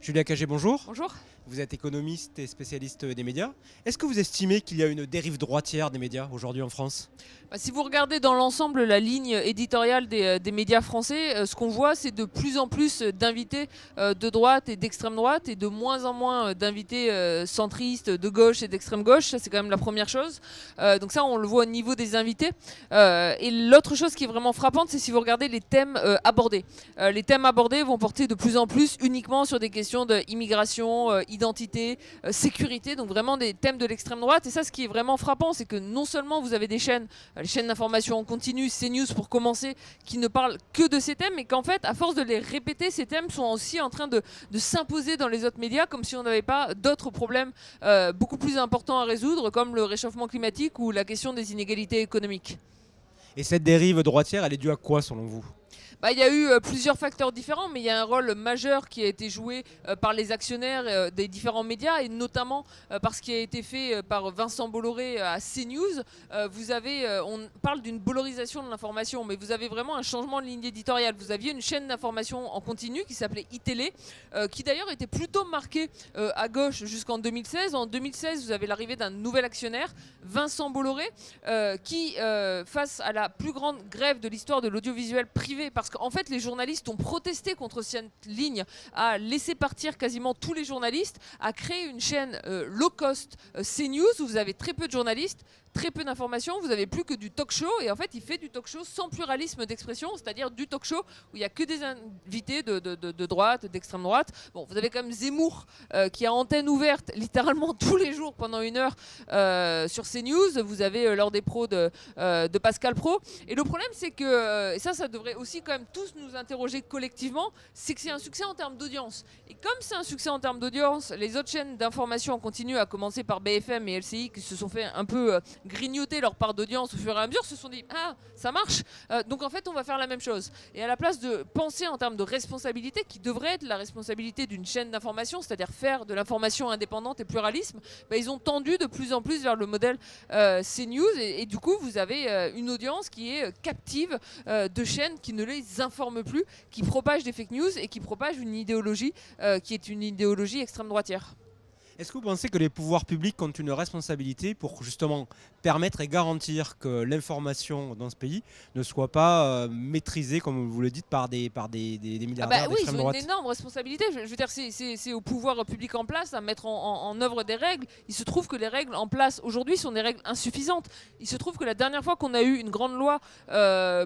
Julia Cagé, bonjour. Bonjour. Vous êtes économiste et spécialiste des médias. Est-ce que vous estimez qu'il y a une dérive droitière des médias aujourd'hui en France? Si vous regardez dans l'ensemble la ligne éditoriale des médias français, ce qu'on voit, c'est de plus en plus d'invités de droite et d'extrême droite et de moins en moins d'invités centristes, de gauche et d'extrême gauche. Ça, c'est quand même la première chose. Donc ça, on le voit au niveau des invités. Et l'autre chose qui est vraiment frappante, c'est si vous regardez les thèmes abordés. Les thèmes abordés vont porter de plus en plus uniquement sur des questions d'immigration, identité, sécurité, donc vraiment des thèmes de l'extrême droite. Et ça, ce qui est vraiment frappant, c'est que non seulement vous avez des chaînes, les chaînes d'information en continu, CNews pour commencer, qui ne parlent que de ces thèmes, mais qu'en fait, à force de les répéter, ces thèmes sont aussi en train de s'imposer dans les autres médias, comme si on n'avait pas d'autres problèmes beaucoup plus importants à résoudre, comme le réchauffement climatique ou la question des inégalités économiques. Et cette dérive droitière, elle est due à quoi selon vous? Il y a eu plusieurs facteurs différents, mais il y a un rôle majeur qui a été joué par les actionnaires des différents médias, et notamment par ce qui a été fait par Vincent Bolloré à CNews. On parle d'une bollorésation de l'information, mais vous avez vraiment un changement de ligne éditoriale. Vous aviez une chaîne d'information en continu qui s'appelait iTélé, qui d'ailleurs était plutôt marquée à gauche jusqu'en 2016. En 2016, vous avez l'arrivée d'un nouvel actionnaire, Vincent Bolloré, qui, face à la plus grande grève de l'histoire de l'audiovisuel privé, parce qu'en fait les journalistes ont protesté contre cette ligne, à laisser partir quasiment tous les journalistes, à créer une chaîne low cost CNews où vous avez très peu de journalistes, très peu d'informations, vous n'avez plus que du talk show, et en fait il fait du talk show sans pluralisme d'expression, c'est-à-dire du talk show où il n'y a que des invités de droite, d'extrême droite. Bon, vous avez quand même Zemmour qui a antenne ouverte littéralement tous les jours pendant 1 heure sur CNews, vous avez l'heure des pros de Pascal Praud, et le problème c'est que, et ça devrait aussi quand même tous nous interroger collectivement, c'est que c'est un succès en termes d'audience. Et comme c'est un succès en termes d'audience, les autres chaînes d'information continuent, à commencer par BFM et LCI, qui se sont fait un peu grignoter leur part d'audience au fur et à mesure, se sont dit ah ça marche, donc en fait on va faire la même chose. Et à la place de penser en termes de responsabilité, qui devrait être la responsabilité d'une chaîne d'information, c'est-à-dire faire de l'information indépendante et pluralisme, ils ont tendu de plus en plus vers le modèle CNews, et du coup vous avez une audience qui est captive de chaînes qui ne les informent plus, qui propagent des fake news et qui propagent une idéologie qui est une idéologie extrême droitière. Est-ce que vous pensez que les pouvoirs publics ont une responsabilité pour justement permettre et garantir que l'information dans ce pays ne soit pas maîtrisée, comme vous le dites, par des milliardaires Oui, ils d'extrême ont droite? une énorme responsabilité. Je veux dire, c'est au pouvoir public en place à mettre en œuvre des règles. Il se trouve que les règles en place aujourd'hui sont des règles insuffisantes. Il se trouve que la dernière fois qu'on a eu une grande loi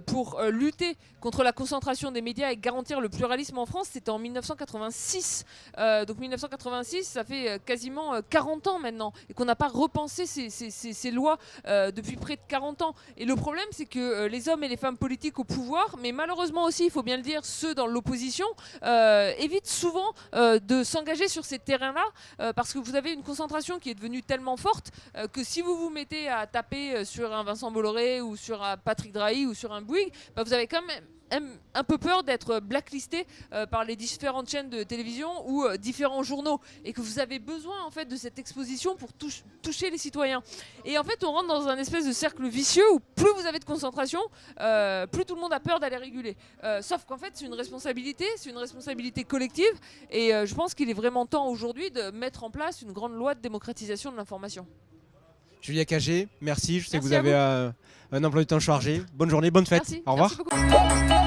pour lutter contre la concentration des médias et garantir le pluralisme en France, c'était en 1986. Donc 1986, ça fait quasiment 40 ans maintenant, et qu'on n'a pas repensé ces lois depuis près de 40 ans. Et le problème, c'est que les hommes et les femmes politiques au pouvoir, mais malheureusement aussi, il faut bien le dire, ceux dans l'opposition, évitent souvent de s'engager sur ces terrains-là, parce que vous avez une concentration qui est devenue tellement forte que si vous vous mettez à taper sur un Vincent Bolloré ou sur un Patrick Drahi ou sur un Bouygues, vous avez quand même un peu peur d'être blacklisté par les différentes chaînes de télévision ou différents journaux, et que vous avez besoin en fait de cette exposition pour toucher les citoyens. Et en fait on rentre dans un espèce de cercle vicieux où plus vous avez de concentration, plus tout le monde a peur d'aller réguler. Sauf qu'en fait c'est une responsabilité collective, et je pense qu'il est vraiment temps aujourd'hui de mettre en place une grande loi de démocratisation de l'information. Julia Cagé, merci. Je sais que Merci vous avez un emploi du temps chargé. Bonne journée, bonne fête. Merci. Au revoir. Merci beaucoup.